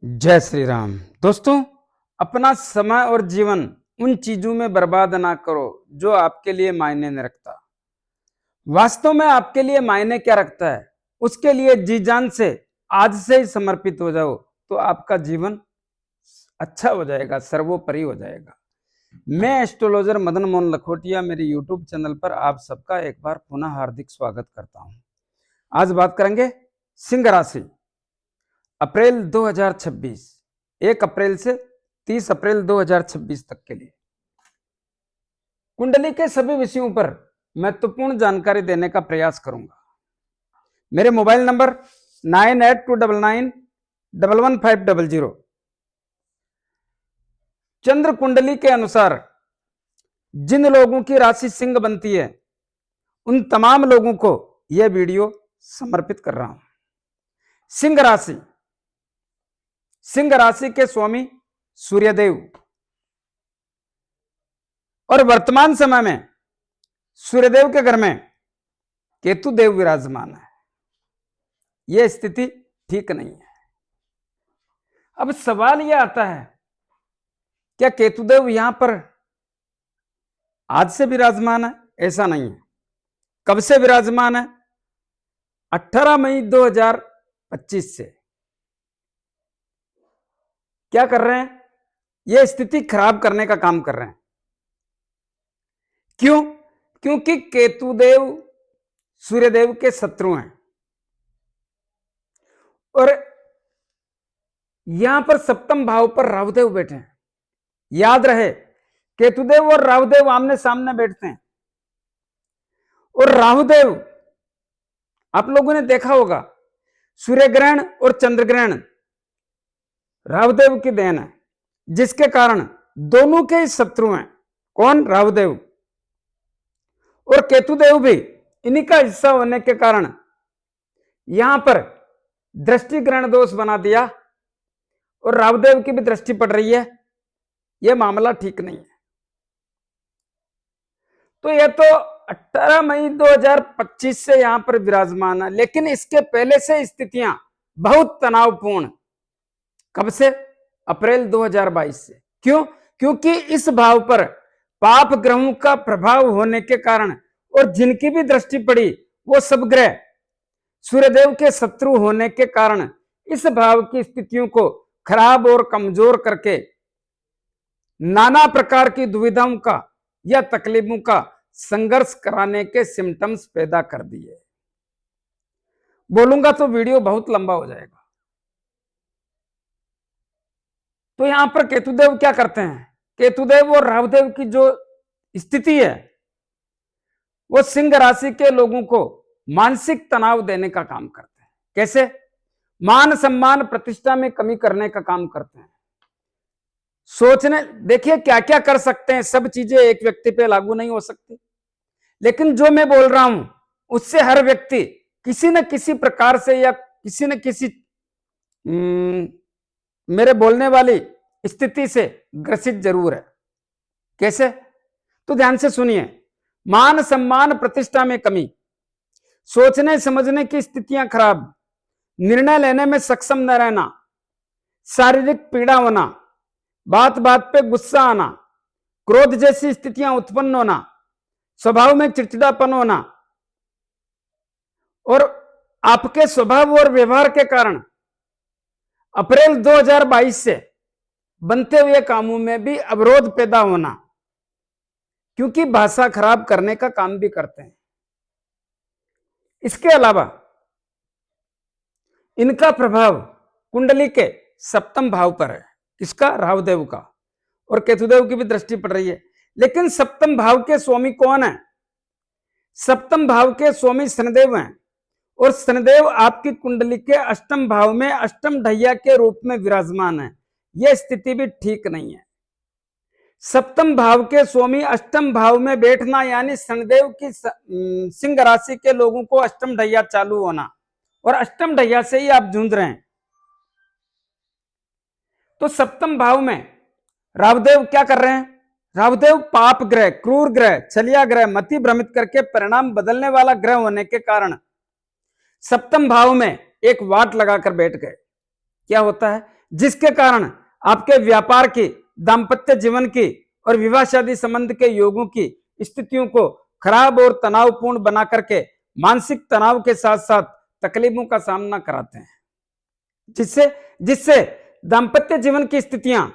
जय श्री राम। दोस्तों, अपना समय और जीवन उन चीजों में बर्बाद ना करो जो आपके लिए मायने नहीं रखता। वास्तव में आपके लिए मायने क्या रखता है, उसके लिए जी जान से आज से ही समर्पित हो जाओ तो आपका जीवन अच्छा हो जाएगा, सर्वोपरि हो जाएगा। मैं एस्ट्रोलॉजर मदन मोहन लखोटिया मेरे यूट्यूब चैनल पर आप सबका एक बार पुनः हार्दिक स्वागत करता हूं। आज बात करेंगे सिंह राशि अप्रैल 2026, 1 अप्रैल से 30 अप्रैल 2026 तक के लिए कुंडली के सभी विषयों पर महत्वपूर्ण जानकारी देने का प्रयास करूंगा। मेरे मोबाइल नंबर 9829911500। चंद्र कुंडली के अनुसार जिन लोगों की राशि सिंह बनती है उन तमाम लोगों को यह वीडियो समर्पित कर रहा हूं। सिंह राशि के स्वामी सूर्यदेव और वर्तमान समय में सूर्यदेव के घर में केतु देव विराजमान है। यह स्थिति ठीक नहीं है। अब सवाल यह आता है, क्या केतुदेव यहां पर आज से विराजमान है? ऐसा नहीं है। कब से विराजमान है? 18 मई 2025 से। क्या कर रहे हैं? यह स्थिति खराब करने का काम कर रहे हैं। क्यों? क्योंकि केतुदेव सूर्यदेव के शत्रु हैं और यहां पर सप्तम भाव पर राहुदेव बैठे हैं। याद रहे, केतुदेव और राहुदेव आमने सामने बैठते हैं और राहुदेव, आप लोगों ने देखा होगा, सूर्य ग्रहण और चंद्र ग्रहण राहुदेव की देन है, जिसके कारण दोनों के शत्रु हैं। कौन? राहुदेव। और केतुदेव भी इन्हीं का हिस्सा होने के कारण यहां पर दृष्टि ग्रहण दोष बना दिया और राहुदेव की भी दृष्टि पड़ रही है। यह मामला ठीक नहीं है। तो यह तो 18 मई 2025 से यहां पर विराजमान है, लेकिन इसके पहले से स्थितियां बहुत तनावपूर्ण। कब से? अप्रैल 2022 से। क्यों? क्योंकि इस भाव पर पाप ग्रहों का प्रभाव होने के कारण और जिनकी भी दृष्टि पड़ी वो सब ग्रह सूर्यदेव के शत्रु होने के कारण इस भाव की स्थितियों को खराब और कमजोर करके नाना प्रकार की दुविधाओं का या तकलीफों का संघर्ष कराने के सिम्टम्स पैदा कर दिए। बोलूंगा तो वीडियो बहुत लंबा हो जाएगा। तो यहां पर केतुदेव क्या करते हैं? केतुदेव और राहुदेव की जो स्थिति है वो सिंह राशि के लोगों को मानसिक तनाव देने का काम करते हैं। कैसे? मान सम्मान प्रतिष्ठा में कमी करने का काम करते हैं। सोचने, देखिए क्या क्या कर सकते हैं, सब चीजें एक व्यक्ति पे लागू नहीं हो सकती, लेकिन जो मैं बोल रहा हूं उससे हर व्यक्ति किसी न किसी प्रकार से या किसी न किसी मेरे बोलने वाली स्थिति से ग्रसित जरूर है। कैसे? तो ध्यान से सुनिए। मान सम्मान प्रतिष्ठा में कमी, सोचने समझने की स्थितियां खराब, निर्णय लेने में सक्षम न रहना, शारीरिक पीड़ा होना, बात बात पे गुस्सा आना, क्रोध जैसी स्थितियां उत्पन्न होना, स्वभाव में चिड़चिड़ापन होना और आपके स्वभाव और व्यवहार के कारण अप्रैल 2022 से बनते हुए कामों में भी अवरोध पैदा होना, क्योंकि भाषा खराब करने का काम भी करते हैं। इसके अलावा इनका प्रभाव कुंडली के सप्तम भाव पर है। किसका? राहुदेव का। और केतुदेव की भी दृष्टि पड़ रही है। लेकिन सप्तम भाव के स्वामी कौन है? सप्तम भाव के स्वामी शनिदेव हैं और शनिदेव आपकी कुंडली के अष्टम भाव में अष्टम ढैया के रूप में विराजमान है। यह स्थिति भी ठीक नहीं है। सप्तम भाव के स्वामी अष्टम भाव में बैठना यानी शनिदेव की सिंह राशि के लोगों को अष्टम ढैया चालू होना, और अष्टम ढैया से ही आप जूझ रहे हैं। तो सप्तम भाव में राहुदेव क्या कर रहे हैं? राहुदेव पाप ग्रह, क्रूर ग्रह, छलिया ग्रह, मति भ्रमित करके परिणाम बदलने वाला ग्रह होने के कारण सप्तम भाव में एक वाट लगाकर बैठ गए। क्या होता है? जिसके कारण आपके व्यापार की, दाम्पत्य जीवन की और विवाह शादी संबंध के योगों की स्थितियों को खराब और तनावपूर्ण बना करके मानसिक तनाव के साथ साथ तकलीफों का सामना कराते हैं, जिससे जिससे दाम्पत्य जीवन की स्थितियां,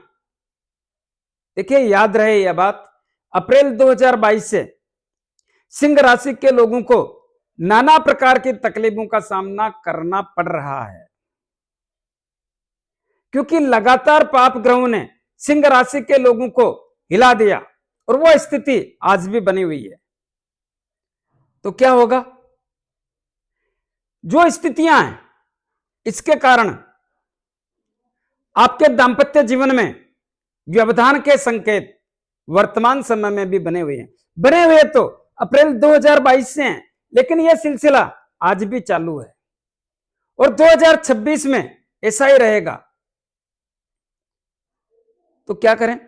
देखिए याद रहे यह बात, अप्रैल 2022 से सिंह राशि के लोगों को नाना प्रकार की तकलीफों का सामना करना पड़ रहा है, क्योंकि लगातार पाप ग्रहों ने सिंह राशि के लोगों को हिला दिया और वह स्थिति आज भी बनी हुई है। तो क्या होगा? जो स्थितियां हैं, इसके कारण आपके दाम्पत्य जीवन में व्यवधान के संकेत वर्तमान समय में भी बने हुए हैं। बने हुए तो अप्रैल 2022 से हैं, लेकिन यह सिलसिला आज भी चालू है और 2026 में ऐसा ही रहेगा। तो क्या करें?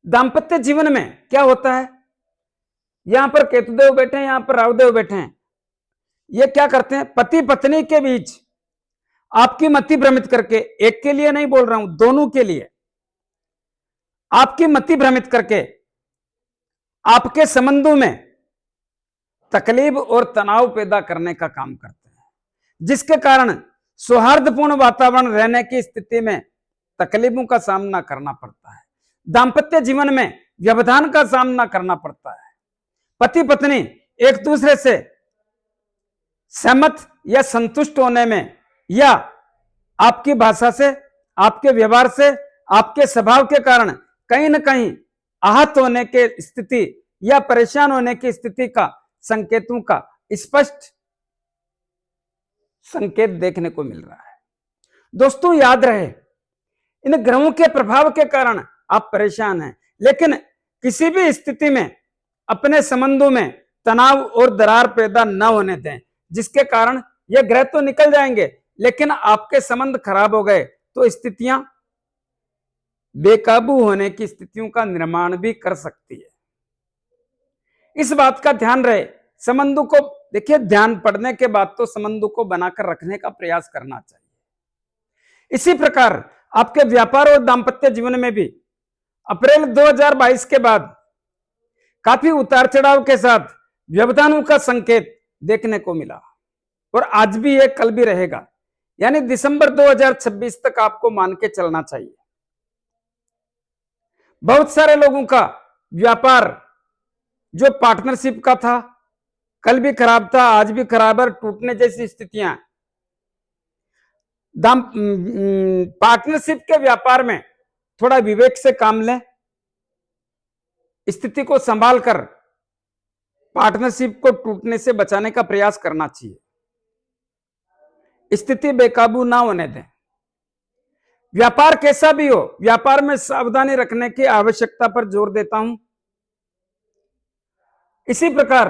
दाम्पत्य जीवन में क्या होता है? यहां पर केतुदेव बैठे हैं, यहां पर राहुदेव बैठे हैं। ये क्या करते हैं? पति पत्नी के बीच आपकी मति भ्रमित करके, एक के लिए नहीं बोल रहा हूं, दोनों के लिए आपकी मति भ्रमित करके आपके संबंधों में तकलीफ और तनाव पैदा करने का काम करते हैं, जिसके कारण सौहार्दपूर्ण वातावरण रहने की स्थिति में तकलीफों का सामना करना पड़ता है, दाम्पत्य जीवन में व्यवधान का सामना करना पड़ता है। पति पत्नी एक दूसरे से सहमत या संतुष्ट होने में, या आपकी भाषा से, आपके व्यवहार से, आपके स्वभाव के कारण कहीं ना कहीं आहत होने की स्थिति या परेशान होने की स्थिति का संकेतों का स्पष्ट संकेत देखने को मिल रहा है। दोस्तों याद रहे, इन ग्रहों के प्रभाव के कारण आप परेशान हैं, लेकिन किसी भी स्थिति में अपने संबंधों में तनाव और दरार पैदा न होने दें, जिसके कारण ये ग्रह तो निकल जाएंगे, लेकिन आपके संबंध खराब हो गए तो स्थितियां बेकाबू होने की स्थितियों का निर्माण भी कर सकती है। इस बात का ध्यान रहे। संबंधों को देखिए, ध्यान पड़ने के बाद तो संबंधों को बनाकर रखने का प्रयास करना चाहिए। इसी प्रकार आपके व्यापार और दाम्पत्य जीवन में भी अप्रैल 2022 के बाद काफी उतार चढ़ाव के साथ व्यवधानों का संकेत देखने को मिला और आज भी है, कल भी रहेगा, यानी दिसंबर 2026 तक आपको मान के चलना चाहिए। बहुत सारे लोगों का व्यापार जो पार्टनरशिप का था, कल भी खराब था, आज भी खराब है, टूटने जैसी स्थितियां। पार्टनरशिप के व्यापार में थोड़ा विवेक से काम लें, स्थिति को संभाल कर पार्टनरशिप को टूटने से बचाने का प्रयास करना चाहिए, स्थिति बेकाबू ना होने दें। व्यापार कैसा भी हो, व्यापार में सावधानी रखने की आवश्यकता पर जोर देता हूं। इसी प्रकार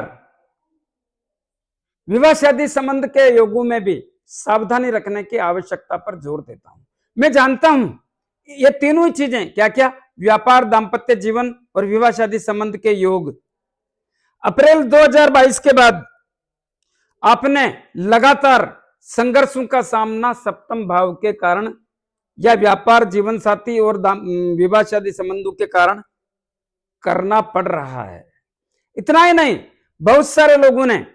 विवाह शादी संबंध के योगों में भी सावधानी रखने की आवश्यकता पर जोर देता हूं। मैं जानता हूं ये तीनों ही चीजें, क्या क्या, व्यापार, दाम्पत्य जीवन और विवाह शादी संबंध के योग, अप्रैल 2022 के बाद आपने लगातार संघर्षों का सामना सप्तम भाव के कारण या व्यापार, जीवन साथी और विवाह शादी संबंधों के कारण करना पड़ रहा है। इतना ही नहीं, बहुत सारे लोगों ने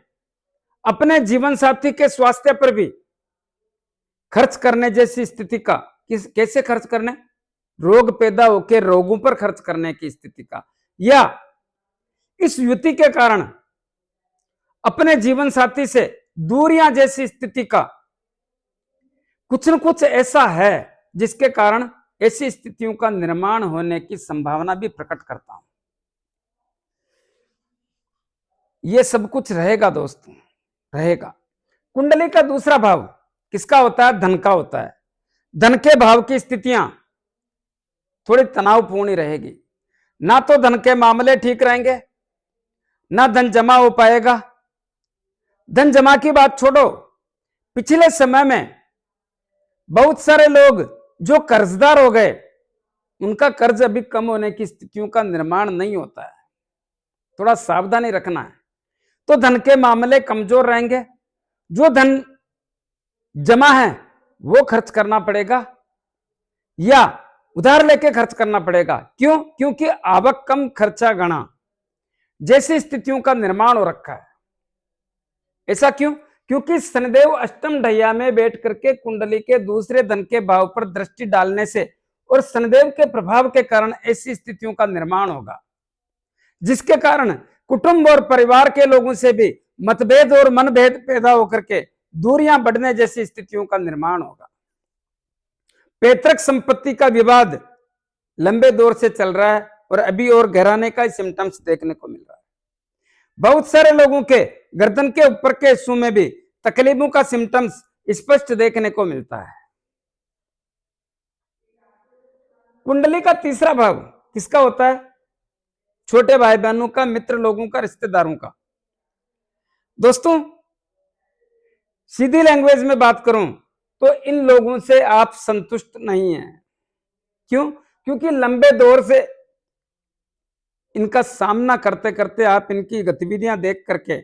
अपने जीवन साथी के स्वास्थ्य पर भी खर्च करने जैसी स्थिति का, कैसे खर्च करने, रोग पैदा होकर रोगों पर खर्च करने की स्थिति का, या इस युति के कारण अपने जीवन साथी से दूरियां जैसी स्थिति का, कुछ न कुछ ऐसा है जिसके कारण ऐसी स्थितियों का निर्माण होने की संभावना भी प्रकट करता हूं। यह सब कुछ रहेगा दोस्तों, रहेगा। कुंडली का दूसरा भाव किसका होता है? धन का होता है। धन के भाव की स्थितियां थोड़ी तनावपूर्ण ही रहेगी। ना तो धन के मामले ठीक रहेंगे, ना धन जमा हो पाएगा। धन जमा की बात छोड़ो, पिछले समय में बहुत सारे लोग जो कर्जदार हो गए, उनका कर्ज अभी कम होने की स्थितियों का निर्माण नहीं होता है, थोड़ा सावधानी रखना है। तो धन के मामले कमजोर रहेंगे। जो धन जमा है वो खर्च करना पड़ेगा, या उधार लेके खर्च करना पड़ेगा। क्यों? क्योंकि आवक कम खर्चा गणा जैसी स्थितियों का निर्माण हो रखा है। ऐसा क्यों? क्योंकि शनिदेव अष्टम ढैया में बैठ करके कुंडली के दूसरे धन के भाव पर दृष्टि डालने से और शनिदेव के प्रभाव के कारण ऐसी स्थितियों का निर्माण होगा, जिसके कारण कुटुंब और परिवार के लोगों से भी मतभेद और मनभेद पैदा होकर के दूरियां बढ़ने जैसी स्थितियों का निर्माण होगा। पैतृक संपत्ति का विवाद लंबे दौर से चल रहा है और अभी और गहराने का सिम्टम्स देखने को मिल रहा है। बहुत सारे लोगों के गर्दन के ऊपर के हिस्सों में भी तकलीफों का सिम्टम्स स्पष्ट देखने को मिलता है। कुंडली का तीसरा भाव किसका होता है? छोटे भाई बहनों का, मित्र लोगों का, रिश्तेदारों का। दोस्तों, सीधी लैंग्वेज में बात करूं तो इन लोगों से आप संतुष्ट नहीं हैं। क्यों? क्योंकि लंबे दौर से इनका सामना करते करते आप इनकी गतिविधियां देख करके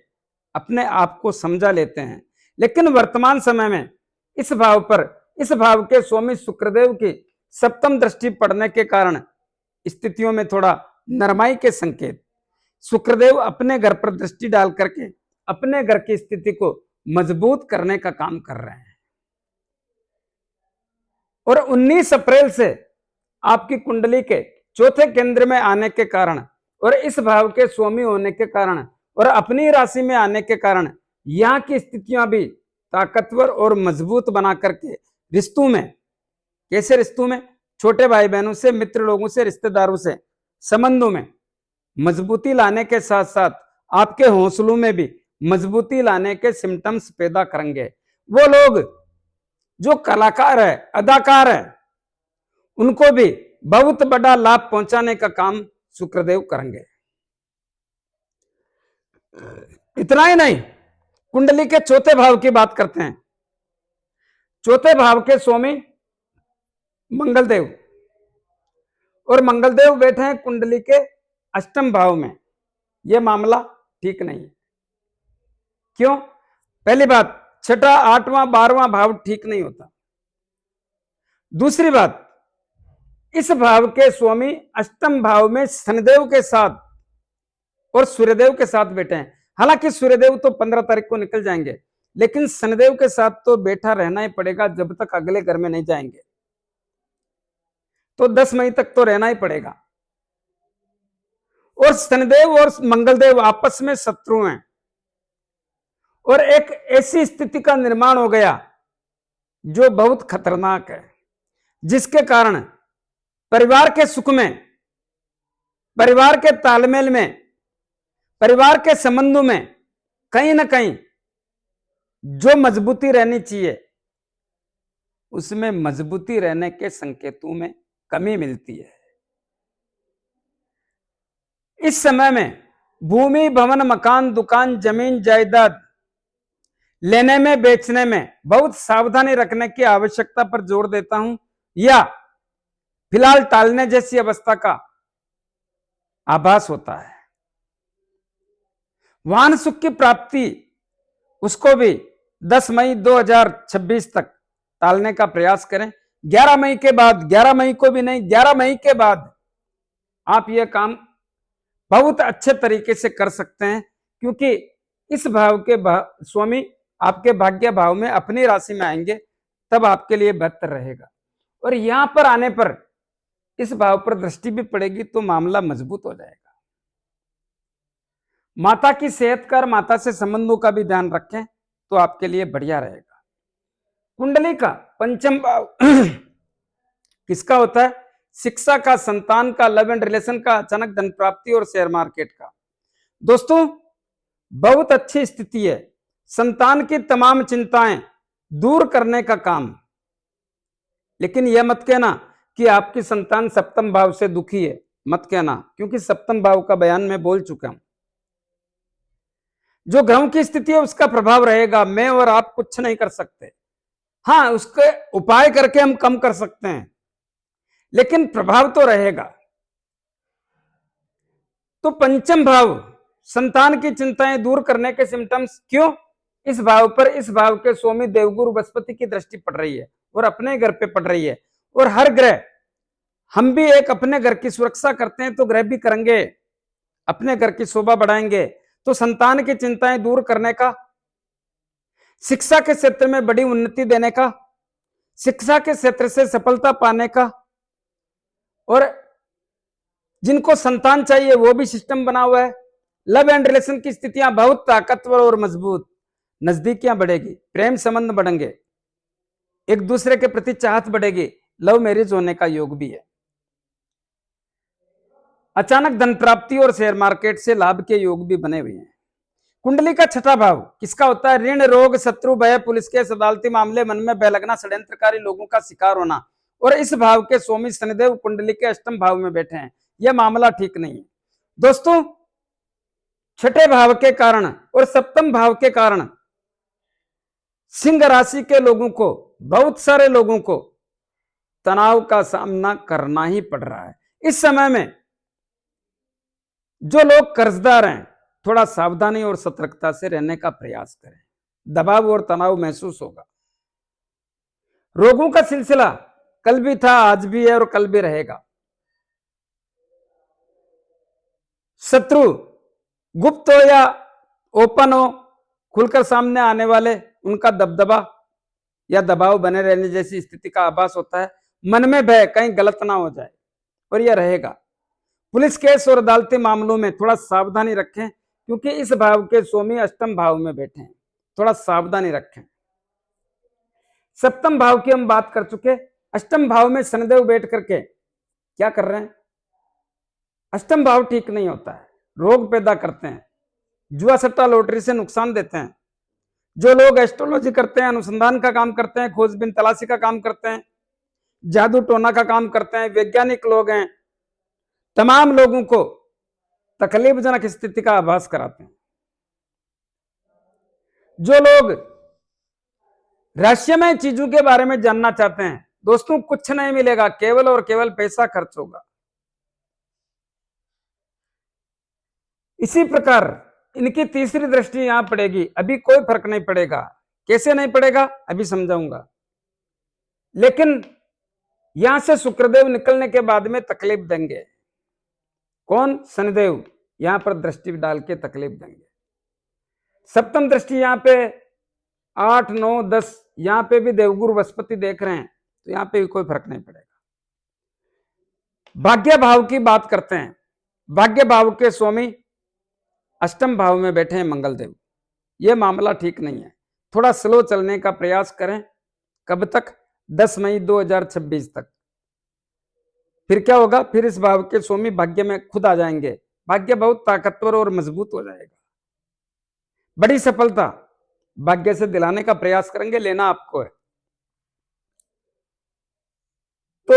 अपने आप को समझा लेते हैं, लेकिन वर्तमान समय में इस भाव के स्वामी शुक्रदेव की सप्तम दृष्टि पड़ने के कारण स्थितियों में थोड़ा नरमाई के संकेत, शुक्रदेव अपने घर पर दृष्टि डाल करके अपने घर की स्थिति को मजबूत करने का काम कर रहे हैं। और 19 अप्रैल से आपकी कुंडली के चौथे केंद्र में आने के कारण और इस भाव के स्वामी होने के कारण और अपनी राशि में आने के कारण यहां की स्थितियां भी ताकतवर और मजबूत बना करके रिश्तों में, कैसे रिश्तों में? छोटे भाई बहनों से, मित्र लोगों से, रिश्तेदारों से संबंधों में मजबूती लाने के साथ साथ आपके हौसलों में भी मजबूती लाने के सिम्टम्स पैदा करेंगे। वो लोग जो कलाकार है, अदाकार है, उनको भी बहुत बड़ा लाभ पहुंचाने का काम शुक्रदेव करेंगे। इतना ही नहीं, कुंडली के चौथे भाव की बात करते हैं। चौथे भाव के स्वामी मंगलदेव, और मंगलदेव बैठे हैं कुंडली के अष्टम भाव में। यह मामला ठीक नहीं है। क्यों? पहली बात, छठा, आठवां, 12वां भाव ठीक नहीं होता। दूसरी बात, इस भाव के स्वामी अष्टम भाव में शनिदेव के साथ और सूर्यदेव के साथ बैठे हैं। हालांकि सूर्यदेव तो 15 तारीख को निकल जाएंगे, लेकिन शनिदेव के साथ तो बैठा रहना ही पड़ेगा जब तक अगले घर में नहीं जाएंगे, तो 10 मई तक तो रहना ही पड़ेगा। और शनिदेव और मंगलदेव आपस में शत्रु हैं और एक ऐसी स्थिति का निर्माण हो गया जो बहुत खतरनाक है, जिसके कारण परिवार के सुख में, परिवार के तालमेल में, परिवार के संबंधों में कहीं ना कहीं जो मजबूती रहनी चाहिए उसमें मजबूती रहने के संकेतों में कमी मिलती है। इस समय में भूमि, भवन, मकान, दुकान, जमीन, जायदाद लेने में, बेचने में बहुत सावधानी रखने की आवश्यकता पर जोर देता हूं, या फिलहाल टालने जैसी अवस्था का आभास होता है। वाहन सुख की प्राप्ति, उसको भी 10 मई 2026 तक टालने का प्रयास करें। 11 मई के बाद, 11 मई को भी नहीं, 11 मई के बाद आप यह काम बहुत अच्छे तरीके से कर सकते हैं, क्योंकि इस भाव के स्वामी आपके भाग्य भाव में अपनी राशि में आएंगे, तब आपके लिए बेहतर रहेगा। और यहां पर आने पर इस भाव पर दृष्टि भी पड़ेगी तो मामला मजबूत हो जाएगा। माता की सेहत का, माता से संबंधों का भी ध्यान रखें तो आपके लिए बढ़िया रहेगा। कुंडली का पंचम भाव किसका होता है? शिक्षा का, संतान का, लव एंड रिलेशन का, अचानक धन प्राप्ति और शेयर मार्केट का। दोस्तों, बहुत अच्छी स्थिति है। संतान की तमाम चिंताएं दूर करने का काम, लेकिन यह मत कहना कि आपकी संतान सप्तम भाव से दुखी है, मत कहना, क्योंकि सप्तम भाव का बयान मैं बोल चुका हूं। जो ग्रहों की स्थिति है उसका प्रभाव रहेगा, मैं और आप कुछ नहीं कर सकते। हाँ, उसके उपाय करके हम कम कर सकते हैं, लेकिन प्रभाव तो रहेगा। तो पंचम भाव, संतान की चिंताएं दूर करने के सिम्टम्स, क्यों? इस भाव पर, इस भाव के स्वामी देवगुरु बृहस्पति की दृष्टि पड़ रही है और अपने घर पे पड़ रही है, और हर ग्रह, हम भी एक अपने घर की सुरक्षा करते हैं तो ग्रह भी करेंगे, अपने घर की शोभा बढ़ाएंगे। तो संतान की चिंताएं दूर करने का, शिक्षा के क्षेत्र में बड़ी उन्नति देने का, शिक्षा के क्षेत्र से सफलता पाने का, और जिनको संतान चाहिए वो भी सिस्टम बना हुआ है। लव एंड रिलेशन की स्थितियां बहुत ताकतवर और मजबूत, नजदीकियां बढ़ेगी, प्रेम संबंध बढ़ेंगे, एक दूसरे के प्रति चाहत बढ़ेगी, लव मैरिज होने का योग भी है। अचानक धन प्राप्ति और शेयर मार्केट से लाभ के योग भी बने हुए हैं। कुंडली का छठा भाव किसका होता है? ऋण, रोग, शत्रु, भय, पुलिस केस, अदालती मामले, मन में भय लगना, षड्यंत्रकारी लोगों का शिकार होना। और इस भाव के स्वामी शनिदेव कुंडली के अष्टम भाव में बैठे हैं, यह मामला ठीक नहीं है दोस्तों। छठे भाव के कारण और सप्तम भाव के कारण सिंह राशि के लोगों को, बहुत सारे लोगों को तनाव का सामना करना ही पड़ रहा है। इस समय में जो लोग कर्जदार हैं, थोड़ा सावधानी और सतर्कता से रहने का प्रयास करें, दबाव और तनाव महसूस होगा। रोगों का सिलसिला कल भी था, आज भी है और कल भी रहेगा। शत्रु गुप्त हो या ओपन हो, खुलकर सामने आने वाले, उनका दबदबा या दबाव बने रहने जैसी स्थिति का आभास होता है। मन में भय कहीं गलत ना हो जाए, और यह रहेगा। पुलिस केस और अदालती मामलों में थोड़ा सावधानी रखें, क्योंकि इस भाव के स्वामी अष्टम भाव में बैठे हैं, थोड़ा सावधानी रखें। सप्तम भाव की हम बात कर चुके, अष्टम भाव में शनिदेव बैठ करके क्या कर रहे हैं? अष्टम भाव ठीक नहीं होता है, रोग पैदा करते हैं, जुआ सट्टा लॉटरी से नुकसान देते हैं। जो लोग एस्ट्रोलॉजी करते हैं, अनुसंधान का काम करते हैं, खोजबीन तलाशी का काम करते हैं, जादू टोना का काम करते हैं, वैज्ञानिक लोग हैं, तमाम लोगों को तकलीफजनक स्थिति का आभास कराते हैं। जो लोग रहस्यमय चीजों के बारे में जानना चाहते हैं, दोस्तों कुछ नहीं मिलेगा, केवल और केवल पैसा खर्च होगा। इसी प्रकार इनकी तीसरी दृष्टि यहां पड़ेगी, अभी कोई फर्क नहीं पड़ेगा। कैसे नहीं पड़ेगा अभी समझाऊंगा, लेकिन यहां से शुक्रदेव निकलने के बाद में तकलीफ देंगे। कौन? शनिदेव यहां पर दृष्टि डाल के तकलीफ देंगे। सप्तम दृष्टि यहां पे 8, 9, 10, यहां पे भी देवगुरु बृहस्पति देख रहे हैं, तो यहां पे भी कोई फर्क नहीं पड़ेगा। भाग्य भाव की बात करते हैं। भाग्य भाव के स्वामी अष्टम भाव में बैठे हैं मंगल देव, यह मामला ठीक नहीं है, थोड़ा स्लो चलने का प्रयास करें। कब तक? 10 मई 2026 तक। फिर क्या होगा? फिर इस भाव के स्वामी भाग्य में खुद आ जाएंगे, भाग्य बहुत ताकतवर और मजबूत हो जाएगा। बड़ी सफलता भाग्य से दिलाने का प्रयास करेंगे, लेना आपको है। तो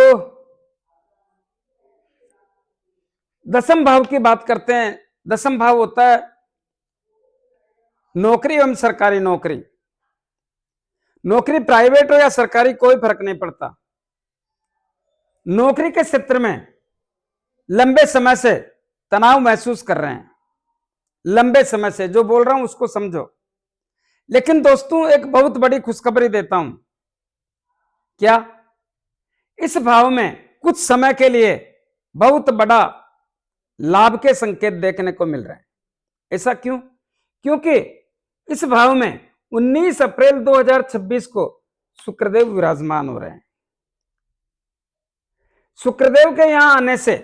दसम भाव की बात करते हैं। दसम भाव होता है नौकरी एवं सरकारी नौकरी। नौकरी प्राइवेट हो या सरकारी कोई फर्क नहीं पड़ता। नौकरी के क्षेत्र में लंबे समय से तनाव महसूस कर रहे हैं, लंबे समय से, जो बोल रहा हूं उसको समझो। लेकिन दोस्तों एक बहुत बड़ी खुशखबरी देता हूं। क्या? इस भाव में कुछ समय के लिए बहुत बड़ा लाभ के संकेत देखने को मिल रहे हैं। ऐसा क्यों? क्योंकि इस भाव में 19 अप्रैल 2026 को शुक्रदेव विराजमान हो रहे हैं। शुक्रदेव के यहां आने से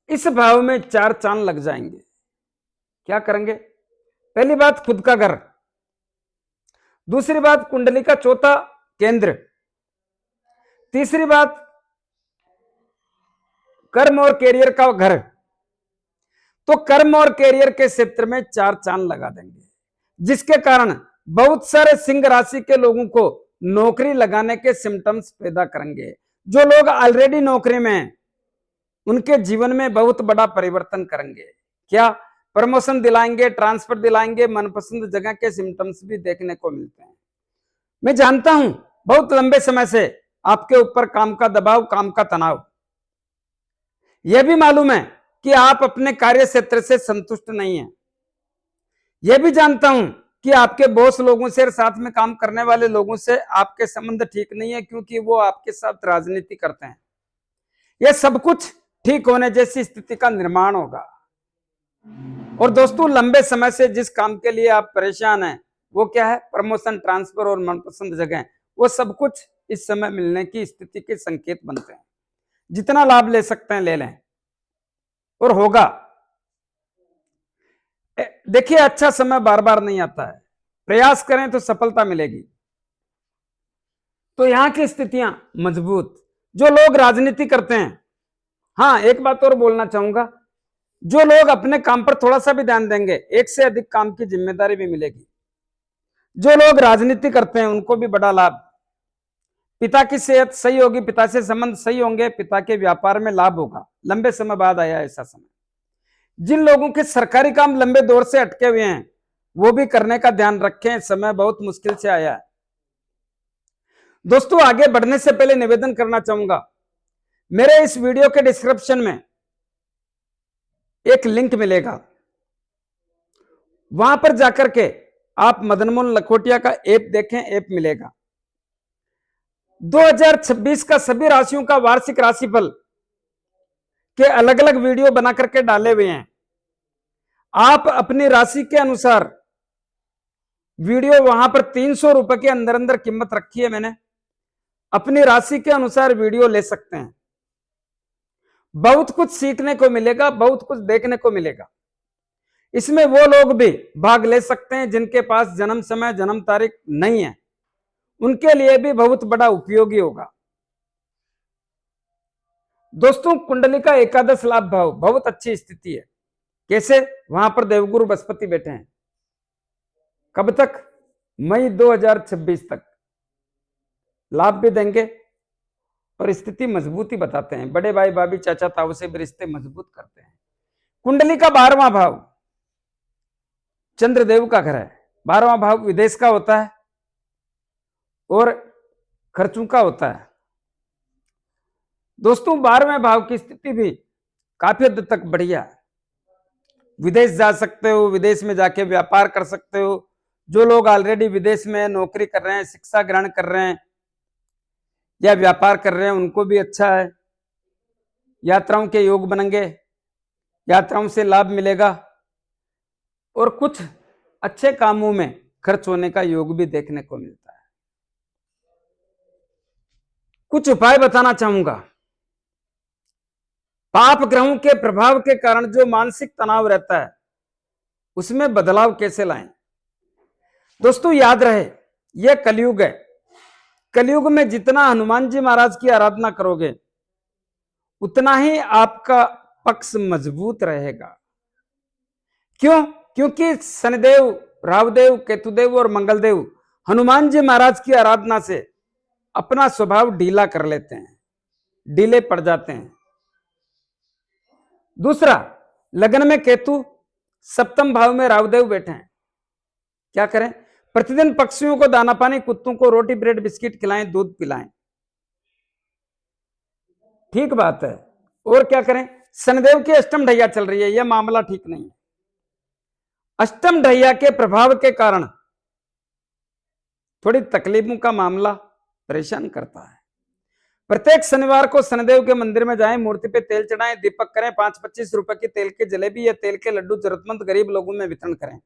इस भाव में 4 चांद लग जाएंगे। क्या करेंगे? पहली बात खुद का घर, दूसरी बात कुंडली का चौथा केंद्र, तीसरी बात कर्म और कैरियर का घर। तो कर्म और कैरियर के क्षेत्र में 4 चांद लगा देंगे, जिसके कारण बहुत सारे सिंह राशि के लोगों को नौकरी लगाने के सिम्टम्स पैदा करेंगे। जो लोग ऑलरेडी नौकरी में हैं, उनके जीवन में बहुत बड़ा परिवर्तन करेंगे। क्या? प्रमोशन दिलाएंगे, ट्रांसफर दिलाएंगे, मनपसंद जगह के सिम्टम्स भी देखने को मिलते हैं। मैं जानता हूं बहुत लंबे समय से आपके ऊपर काम का दबाव, काम का तनाव, यह भी मालूम है कि आप अपने कार्य क्षेत्र से संतुष्ट नहीं हैं। यह भी जानता हूं कि आपके बॉस लोगों से और साथ में काम करने वाले लोगों से आपके संबंध ठीक नहीं है, क्योंकि वो आपके साथ राजनीति करते हैं। यह सब कुछ ठीक होने जैसी स्थिति का निर्माण होगा। और दोस्तों, लंबे समय से जिस काम के लिए आप परेशान हैं, वो क्या है? प्रमोशन, ट्रांसफर और मनपसंद जगह, वो सब कुछ इस समय मिलने की स्थिति के संकेत बनते हैं। जितना लाभ ले सकते हैं ले लें, और होगा। देखिए, अच्छा समय बार बार नहीं आता है, प्रयास करें तो सफलता मिलेगी। तो यहां की स्थितियां मजबूत। जो लोग राजनीति करते हैं, हाँ, एक बात और बोलना चाहूंगा, जो लोग अपने काम पर थोड़ा सा भी ध्यान देंगे, एक से अधिक काम की जिम्मेदारी भी मिलेगी। जो लोग राजनीति करते हैं उनको भी बड़ा लाभ। पिता की सेहत सही होगी, पिता से संबंध सही होंगे, पिता के व्यापार में लाभ होगा। लंबे समय बाद आया ऐसा समय। जिन लोगों के सरकारी काम लंबे दौर से अटके हुए हैं, वो भी करने का ध्यान रखें, समय बहुत मुश्किल से आया है। दोस्तों, आगे बढ़ने से पहले निवेदन करना चाहूंगा, मेरे इस वीडियो के डिस्क्रिप्शन में एक लिंक मिलेगा, वहां पर जाकर के आप मदन मोहन लखोटिया का ऐप देखें। ऐप मिलेगा 2026 का सभी राशियों का वार्षिक राशिफल के अलग अलग वीडियो बना करके डाले हुए हैं। आप अपनी राशि के अनुसार वीडियो, वहां पर 300 रुपए के अंदर अंदर कीमत रखी है मैंने, अपनी राशि के अनुसार वीडियो ले सकते हैं। बहुत कुछ सीखने को मिलेगा, बहुत कुछ देखने को मिलेगा। इसमें वो लोग भी भाग ले सकते हैं जिनके पास जन्म समय, जन्म तारीख नहीं है, उनके लिए भी बहुत बड़ा उपयोगी होगा। दोस्तों, कुंडली का एकादश लाभ भाव बहुत अच्छी स्थिति है। कैसे? वहां पर देवगुरु बृहस्पति बैठे हैं। कब तक? मई 2026 तक लाभ भी देंगे और स्थिति मजबूती बताते हैं। बड़े भाई, भाभी, चाचा, ताऊ से भी रिश्ते मजबूत करते हैं। कुंडली का 12वां भाव चंद्रदेव का घर है। 12वां भाव विदेश का होता है और खर्चों का होता है। दोस्तों, 12वें भाव की स्थिति भी काफी हद तक बढ़िया है। विदेश जा सकते हो, विदेश में जाके व्यापार कर सकते हो। जो लोग ऑलरेडी विदेश में नौकरी कर रहे हैं, शिक्षा ग्रहण कर रहे हैं या व्यापार कर रहे हैं, उनको भी अच्छा है। यात्राओं के योग बनेंगे, यात्राओं से लाभ मिलेगा और कुछ अच्छे कामों में खर्च होने का योग भी देखने को मिलता है। कुछ उपाय बताना चाहूंगा। पाप ग्रहों के प्रभाव के कारण जो मानसिक तनाव रहता है, उसमें बदलाव कैसे लाएं? दोस्तों, याद रहे, यह कलयुग है। कलयुग में जितना हनुमान जी महाराज की आराधना करोगे, उतना ही आपका पक्ष मजबूत रहेगा। क्यों? क्योंकि शनिदेव, राहुदेव, केतुदेव और मंगलदेव हनुमान जी महाराज की आराधना से अपना स्वभाव ढीला कर लेते हैं, ढीले पड़ जाते हैं। दूसरा, लग्न में केतु, सप्तम भाव में राहुदेव बैठे हैं। क्या करें? प्रतिदिन पक्षियों को दाना पानी, कुत्तों को रोटी ब्रेड बिस्किट खिलाएं, दूध पिलाएं। ठीक बात है। और क्या करें? शनिदेव की अष्टम ढैया चल रही है, यह मामला ठीक नहीं है। अष्टम ढैया के प्रभाव के कारण थोड़ी तकलीफों का मामला परेशान करता है। प्रत्येक शनिवार को शनिदेव के मंदिर में जाएं, मूर्ति पे तेल चढ़ाएं, दीपक करें, 5-25 रुपए की तेल के जलेबी या तेल के लड्डू जरूरतमंद गरीब लोगों में वितरण करें।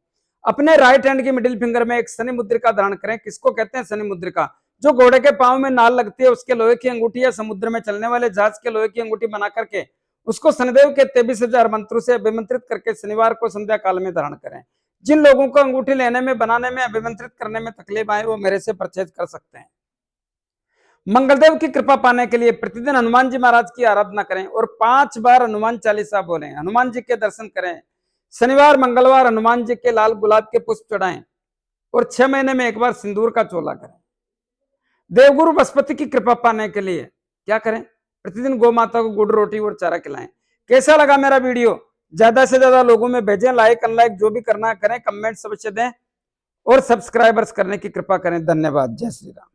अपने राइट हैंड की मिडिल फिंगर में एक शनि मुद्रिका धारण करें। किसको कहते हैं शनि मुद्रिका? जो घोड़े के पांव में नाल लगती है, उसके लोहे की अंगूठी, या समुद्र में चलने वाले जहाज के लोहे की अंगूठी बना करके उसको शनिदेव के 23,000 मंत्रों से अभिमंत्रित करके शनिवार को संध्या काल में धारण करें। जिन लोगों को अंगूठी लेने में, बनाने में, अभिमंत्रित करने में तकलीफ आए, वो मेरे से परचेज कर सकते हैं। मंगलदेव की कृपा पाने के लिए प्रतिदिन हनुमान जी महाराज की आराधना करें और 5 बार हनुमान चालीसा बोलें। हनुमान जी के दर्शन करें। शनिवार मंगलवार हनुमान जी के लाल गुलाब के पुष्प चढ़ाएं और 6 महीने में एक बार सिंदूर का चोला करें। देवगुरु बृहस्पति की कृपा पाने के लिए क्या करें? प्रतिदिन गौ माता को गुड़, रोटी और चारा खिलाएं। कैसा लगा मेरा वीडियो? ज्यादा से ज्यादा लोगों में भेजें। लाइक अनलाइक जो भी करना करें, कमेंट अवश्य दें और सब्सक्राइबर्स करने की कृपा करें। धन्यवाद। जय श्री राम।